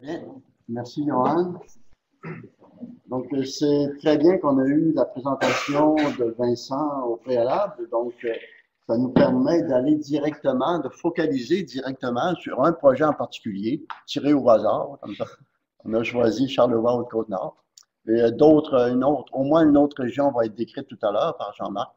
Bien. Merci, Johan. Donc, c'est très bien qu'on a eu la présentation de Vincent au préalable. Donc, ça nous permet d'aller directement, de focaliser directement sur un projet en particulier, tiré au hasard, comme ça. On a choisi Charlevoix-Haute-Côte-Nord. Et d'autres, au moins une autre région va être décrite tout à l'heure par Jean-Marc.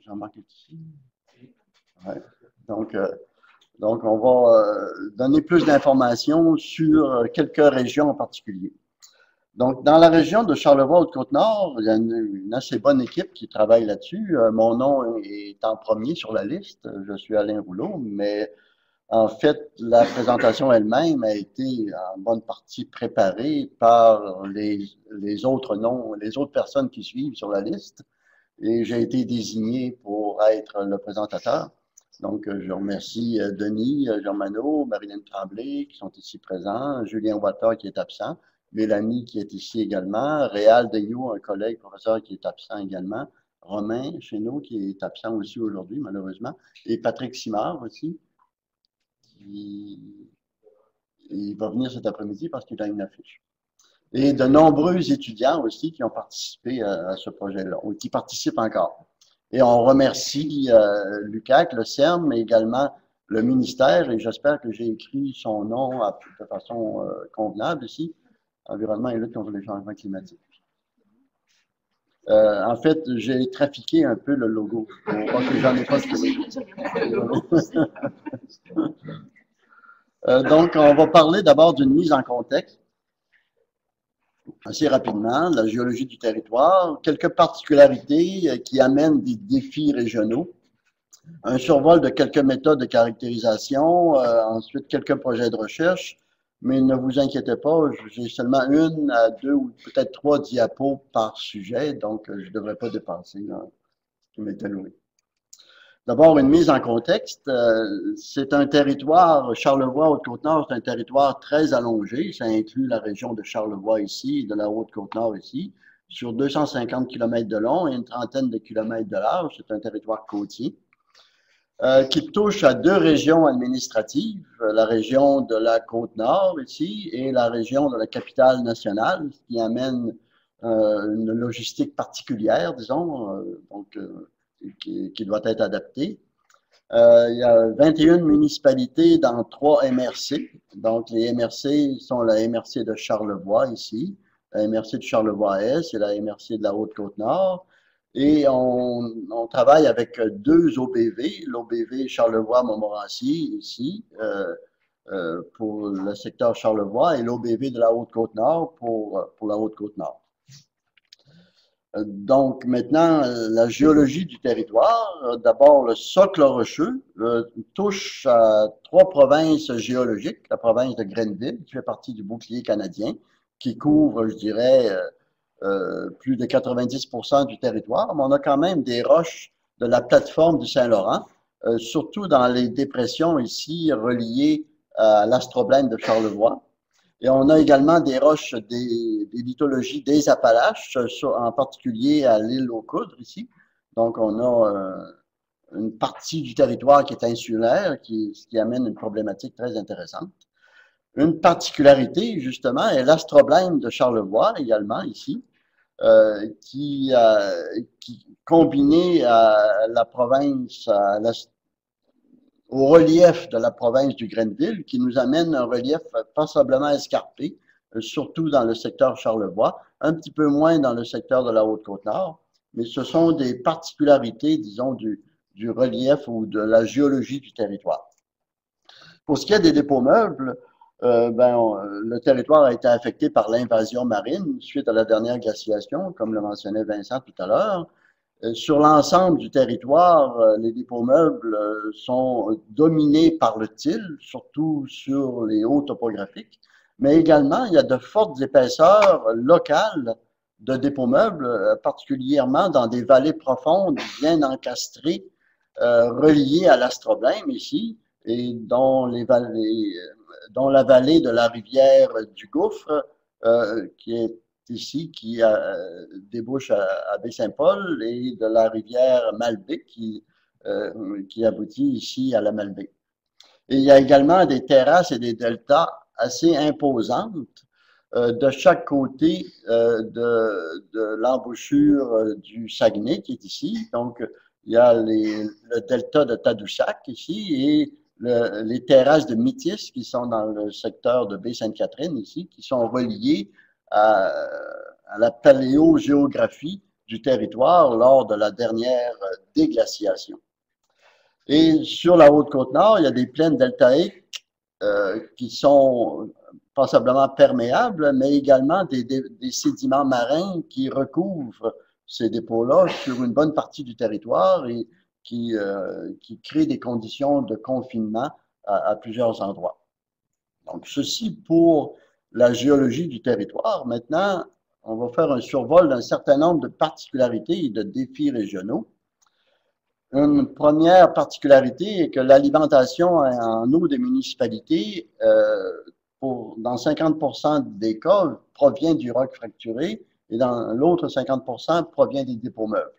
Jean-Marc est ici. Ouais. Donc, donc, on va donner plus d'informations sur quelques régions en particulier. Donc, dans la région de Charlevoix-Haute-Côte-Nord, il y a une assez bonne équipe qui travaille là-dessus. Mon nom est en premier sur la liste. Je suis Alain Rouleau, mais en fait, la présentation elle-même a été en bonne partie préparée par les autres noms, les autres personnes qui suivent sur la liste. Et j'ai été désigné pour être le présentateur. Donc, je remercie Denis Germano, Marilyn Tremblay qui sont ici présents, Julien Water qui est absent, Mélanie qui est ici également, Réal Daigneault, un collègue professeur qui est absent également, Romain chez nous qui est absent aussi aujourd'hui malheureusement, et Patrick Simard aussi, qui il va venir cet après-midi parce qu'il a une affiche. Et de nombreux étudiants aussi qui ont participé à ce projet-là, ou qui participent encore. Et on remercie l'UQAC, le CERN, mais également le ministère, et j'espère que j'ai écrit son nom de façon convenable ici, Environnement et lutte contre les changements climatiques. En fait, j'ai trafiqué un peu le logo. Ok, j'en ai pas trouvé. Donc, on va parler d'abord d'une mise en contexte assez rapidement, la géologie du territoire, quelques particularités qui amènent des défis régionaux, un survol de quelques méthodes de caractérisation, ensuite quelques projets de recherche, mais ne vous inquiétez pas, j'ai seulement une à deux ou peut-être trois diapos par sujet, donc je ne devrais pas dépasser ce qui m'est alloué. D'abord, une mise en contexte. C'est un territoire, Charlevoix-Haute-Côte-Nord, c'est un territoire très allongé. Ça inclut la région de Charlevoix ici, de la Haute-Côte-Nord ici, sur 250 km de long et une trentaine de kilomètres de large. C'est un territoire côtier qui touche à deux régions administratives, la région de la Côte-Nord ici et la région de la capitale nationale, ce qui amène une logistique particulière, disons, qui doit être adaptée. Il y a 21 municipalités dans 3 MRC. Donc, les MRC sont la MRC de Charlevoix ici, la MRC de Charlevoix-Est et la MRC de la Haute-Côte-Nord. Et on travaille avec 2 OBV, l'OBV Charlevoix-Montmorency ici, pour le secteur Charlevoix, et l'OBV de la Haute-Côte-Nord pour la Haute-Côte-Nord. Donc, maintenant, la géologie du territoire. D'abord, le socle rocheux touche à 3 provinces géologiques. La province de Grenville, qui fait partie du bouclier canadien, qui couvre, je dirais, plus de 90% du territoire. Mais on a quand même des roches de la plateforme du Saint-Laurent, surtout dans les dépressions ici reliées à l'astroblème de Charlevoix. Et on a également des roches des lithologies des Appalaches, en particulier à l'île aux Coudres ici. Donc, on a une partie du territoire qui est insulaire, ce qui amène une problématique très intéressante. Une particularité, justement, est l'astroblème de Charlevoix, également ici, qui combiné à la province, au relief de la province du Grenville, qui nous amène un relief passablement escarpé, surtout dans le secteur Charlevoix, un petit peu moins dans le secteur de la Haute-Côte-Nord, mais ce sont des particularités, disons, du relief ou de la géologie du territoire. Pour ce qui est des dépôts meubles, le territoire a été affecté par l'invasion marine suite à la dernière glaciation, comme le mentionnait Vincent tout à l'heure. Sur l'ensemble du territoire, les dépôts meubles sont dominés par le til, surtout sur les hauts topographiques, mais également il y a de fortes épaisseurs locales de dépôts meubles, particulièrement dans des vallées profondes bien encastrées, reliées à l'astroblème ici, et dont la vallée de la rivière du Gouffre, qui est ici, qui débouche à Baie-Saint-Paul, et de la rivière Malbaie qui aboutit ici à la Malbaie. Et il y a également des terrasses et des deltas assez imposante de chaque côté de l'embouchure du Saguenay qui est ici. Donc, il y a le delta de Tadoussac ici et les terrasses de Métis qui sont dans le secteur de Baie-Sainte-Catherine ici, qui sont reliées à la paléogéographie du territoire lors de la dernière déglaciation. Et sur la Haute-Côte-Nord, il y a des plaines deltaïques qui sont passablement perméables, mais également des sédiments marins qui recouvrent ces dépôts-là sur une bonne partie du territoire et qui créent des conditions de confinement à plusieurs endroits. Donc, ceci pour la géologie du territoire. Maintenant, on va faire un survol d'un certain nombre de particularités et de défis régionaux. Une première particularité est que l'alimentation en eau des municipalités, dans 50% des cas, provient du roc fracturé et dans l'autre 50% provient des dépôts meubles.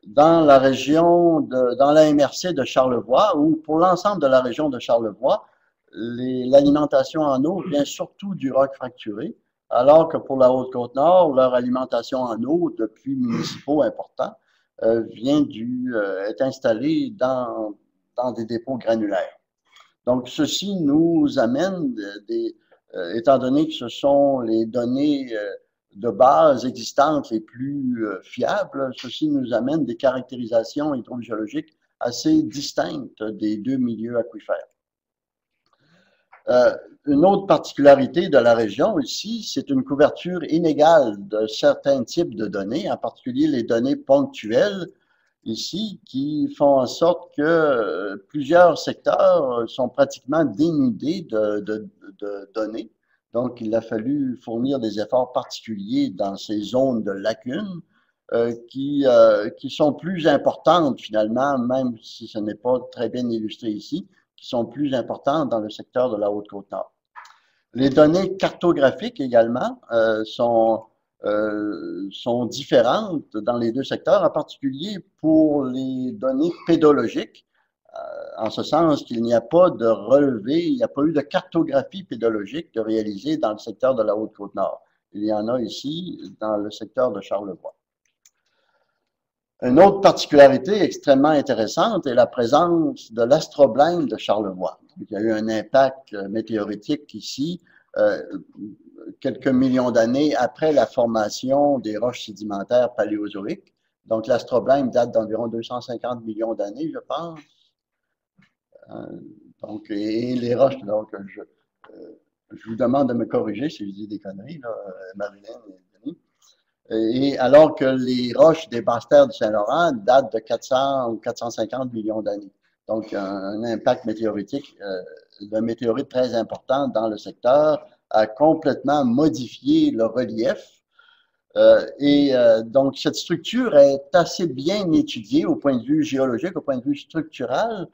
Dans la région, dans la MRC de Charlevoix, ou pour l'ensemble de la région de Charlevoix, l'alimentation en eau vient surtout du roc fracturé, alors que pour la Haute-Côte-Nord, leur alimentation en eau de puits municipaux importants est installée dans des dépôts granulaires. Donc, ceci nous amène, étant donné que ce sont les données de base existantes les plus fiables, ceci nous amène des caractérisations hydrogéologiques assez distinctes des deux milieux aquifères. Une autre particularité de la région ici, c'est une couverture inégale de certains types de données, en particulier les données ponctuelles ici, qui font en sorte que plusieurs secteurs sont pratiquement dénudés de données. Donc, il a fallu fournir des efforts particuliers dans ces zones de lacunes qui sont plus importantes finalement, même si ce n'est pas très bien illustré ici, qui sont plus importantes dans le secteur de la Haute-Côte-Nord. Les données cartographiques également sont différentes dans les deux secteurs, en particulier pour les données pédologiques, en ce sens qu'il n'y a pas de relevé, il n'y a pas eu de cartographie pédologique de réaliser dans le secteur de la Haute-Côte-Nord. Il y en a ici dans le secteur de Charlevoix. Une autre particularité extrêmement intéressante est la présence de l'astroblème de Charlevoix. Donc, il y a eu un impact météoritique ici, quelques millions d'années après la formation des roches sédimentaires paléozoïques. Donc, l'astroblème date d'environ 250 millions d'années, je pense. Donc, et les roches, donc, je vous demande de me corriger si je dis des conneries, là, Marilyn et Denis. Et alors que les roches des basses terres du Saint-Laurent datent de 400 ou 450 millions d'années. Donc, un impact météoritique, d'un météorite très important dans le secteur, a complètement modifié le relief. Donc, cette structure est assez bien étudiée au point de vue géologique, au point de vue structural.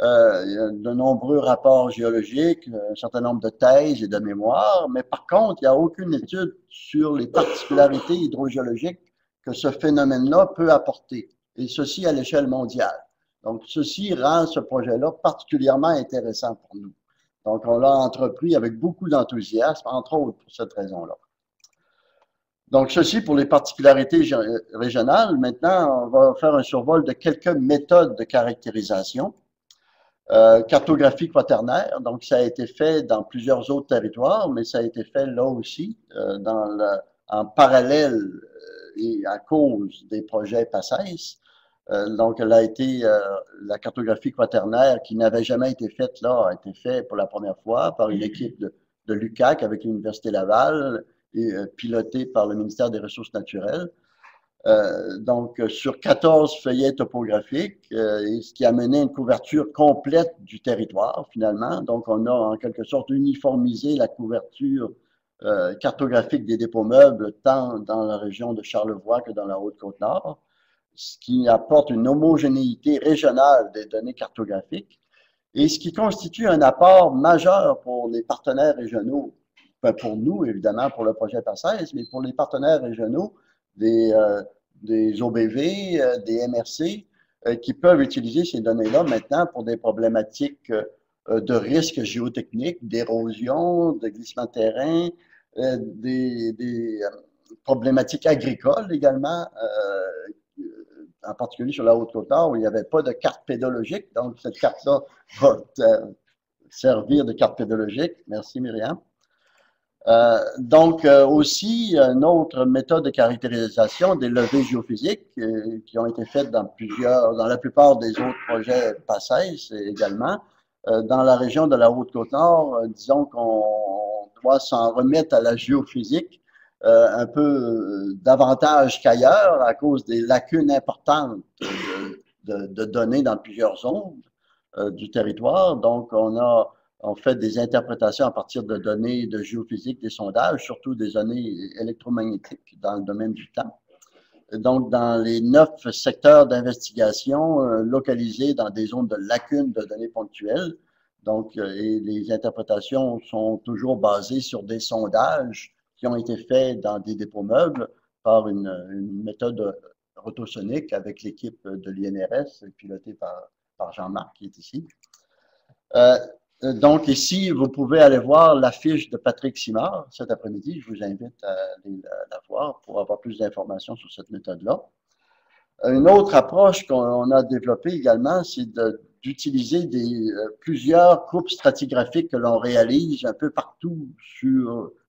Il y a de nombreux rapports géologiques, un certain nombre de thèses et de mémoires, mais par contre, il n'y a aucune étude sur les particularités hydrogéologiques que ce phénomène-là peut apporter, et ceci à l'échelle mondiale. Donc, ceci rend ce projet-là particulièrement intéressant pour nous. Donc, on l'a entrepris avec beaucoup d'enthousiasme, entre autres pour cette raison-là. Donc, ceci pour les particularités régionales. Maintenant, on va faire un survol de quelques méthodes de caractérisation. Cartographie quaternaire, donc ça a été fait dans plusieurs autres territoires, mais ça a été fait là aussi, en parallèle et à cause des projets PACES. Donc, la cartographie quaternaire qui n'avait jamais été faite là, a été faite pour la première fois par une équipe de l'UQAC avec l'Université Laval et pilotée par le ministère des Ressources naturelles. Donc, sur 14 feuillets topographiques, et ce qui a mené à une couverture complète du territoire, finalement. Donc, on a en quelque sorte uniformisé la couverture cartographique des dépôts meubles, tant dans la région de Charlevoix que dans la Haute-Côte-Nord, ce qui apporte une homogénéité régionale des données cartographiques, et ce qui constitue un apport majeur pour les partenaires régionaux, enfin pour nous, évidemment, pour le projet PACES, mais pour les partenaires régionaux, des OBV, des MRC, qui peuvent utiliser ces données-là maintenant pour des problématiques de risques géotechniques, d'érosion, de glissement de terrain, des problématiques agricoles également, en particulier sur la Haute-Côte-Nord, où il n'y avait pas de carte pédologique. Donc, cette carte-là va servir de carte pédologique. Merci, Myriam. Donc, aussi, une autre méthode de caractérisation des levées géophysiques qui ont été faites dans la plupart des autres projets PACES également. Dans la région de la Haute-Côte-Nord, disons qu'on doit s'en remettre à la géophysique un peu davantage qu'ailleurs à cause des lacunes importantes de données dans plusieurs zones du territoire. Donc, on fait des interprétations à partir de données de géophysique, des sondages, surtout des données électromagnétiques dans le domaine du temps. Donc, dans les 9 secteurs d'investigation localisés dans des zones de lacunes de données ponctuelles. Donc, et les interprétations sont toujours basées sur des sondages qui ont été faits dans des dépôts meubles par une méthode rotosonique avec l'équipe de l'INRS pilotée par Jean-Marc qui est ici. Donc ici, vous pouvez aller voir l'affiche de Patrick Simard cet après-midi. Je vous invite à aller la voir pour avoir plus d'informations sur cette méthode-là. Une autre approche qu'on a développée également, c'est d'utiliser plusieurs coupes stratigraphiques que l'on réalise un peu partout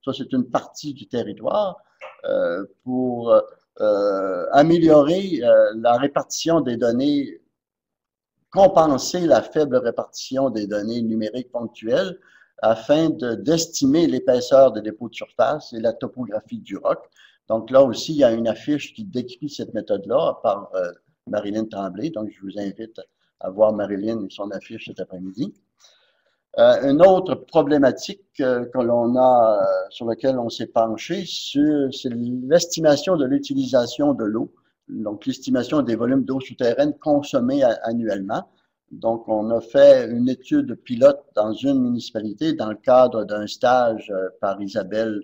ça c'est une partie du territoire, pour améliorer la répartition des données, compenser la faible répartition des données numériques ponctuelles afin d'estimer l'épaisseur des dépôts de surface et la topographie du roc. Donc là aussi, il y a une affiche qui décrit cette méthode-là par Marilyn Tremblay. Donc, je vous invite à voir Marilyn et son affiche cet après-midi. Une autre problématique sur laquelle on s'est penché, c'est l'estimation de l'utilisation de l'eau. Donc, l'estimation des volumes d'eau souterraine consommés annuellement. Donc, on a fait une étude pilote dans une municipalité dans le cadre d'un stage par Isabelle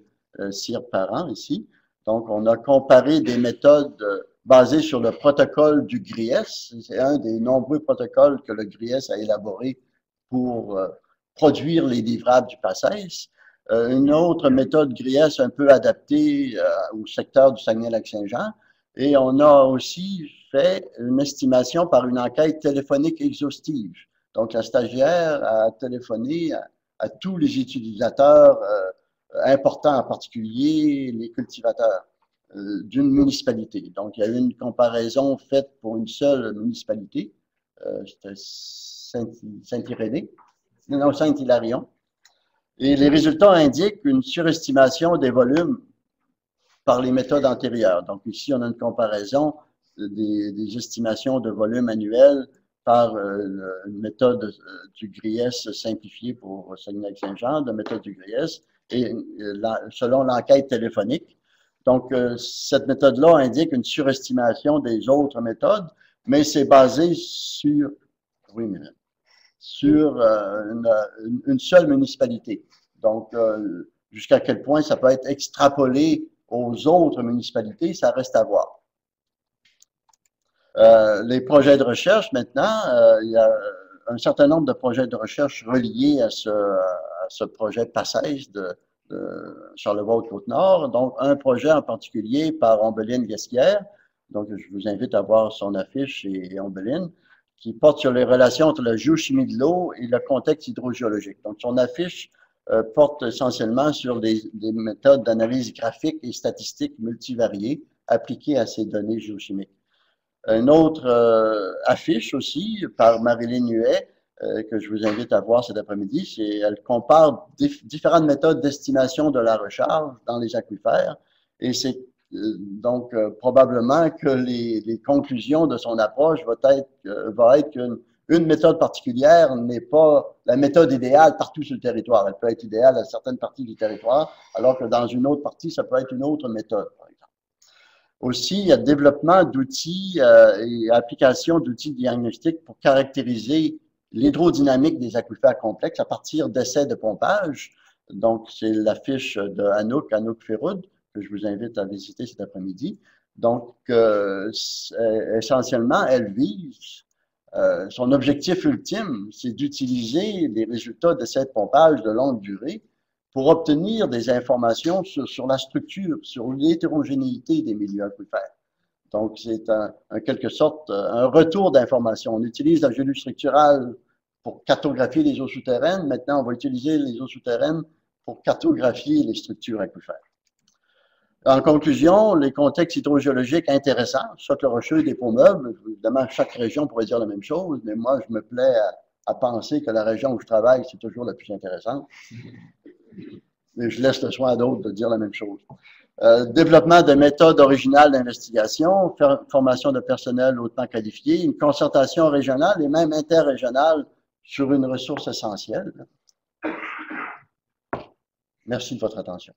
Cyr-Parent ici. Donc, on a comparé des méthodes basées sur le protocole du GRIES. C'est un des nombreux protocoles que le GRIES a élaboré pour produire les livrables du PACES. Une autre méthode GRIES un peu adaptée au secteur du Saguenay-Lac-Saint-Jean. Et on a aussi fait une estimation par une enquête téléphonique exhaustive. Donc, la stagiaire a téléphoné à tous les utilisateurs importants, en particulier les cultivateurs d'une municipalité. Donc, il y a eu une comparaison faite pour une seule municipalité, c'était Saint-Irénée, non, Saint-Hilarion. Et les résultats indiquent une surestimation des volumes par les méthodes antérieures. Donc ici, on a une comparaison des estimations de volume annuel par une méthode du GRIES simplifiée pour Saguenay-Lac-Saint-Jean, de méthode du GRIES, et selon l'enquête téléphonique. Donc, cette méthode-là indique une surestimation des autres méthodes, mais c'est basé sur une seule municipalité. Donc, jusqu'à quel point ça peut être extrapolé aux autres municipalités, ça reste à voir. Les projets de recherche, maintenant, il y a un certain nombre de projets de recherche reliés à ce projet PACES de Charlevoix-Côte-Nord. Donc, un projet en particulier par Ombeline Guesquière. Donc, je vous invite à voir son affiche et Ombeline, qui porte sur les relations entre la géochimie de l'eau et le contexte hydrogéologique. Donc, son affiche porte essentiellement sur des méthodes d'analyse graphique et statistique multivariées appliquées à ces données géochimiques. Une autre affiche aussi par Marilyn Huet, que je vous invite à voir cet après-midi, elle compare différentes méthodes d'estimation de la recharge dans les aquifères, et c'est donc probablement que les conclusions de son approche va être qu'une méthode particulière n'est pas la méthode idéale partout sur le territoire. Elle peut être idéale à certaines parties du territoire, alors que dans une autre partie, ça peut être une autre méthode, par exemple. Aussi, il y a le développement d'outils et application d'outils diagnostiques pour caractériser l'hydrodynamique des aquifères complexes à partir d'essais de pompage. Donc, c'est l'affiche de Anouk Féroud, que je vous invite à visiter cet après-midi. Donc, essentiellement, elle vise son objectif ultime, c'est d'utiliser les résultats d'essais de pompage de longue durée pour obtenir des informations sur la structure, sur l'hétérogénéité des milieux aquifères. Donc, c'est en quelque sorte un retour d'informations. On utilise la géologie structurale pour cartographier les eaux souterraines. Maintenant, on va utiliser les eaux souterraines pour cartographier les structures aquifères. En conclusion, les contextes hydrogéologiques intéressants, soit le rocheux des peaux meubles, évidemment, chaque région pourrait dire la même chose, mais moi, je me plais à penser que la région où je travaille, c'est toujours la plus intéressante. Mais je laisse le soin à d'autres de dire la même chose. Développement de méthodes originales d'investigation, formation de personnel hautement qualifié, une concertation régionale et même interrégionale sur une ressource essentielle. Merci de votre attention.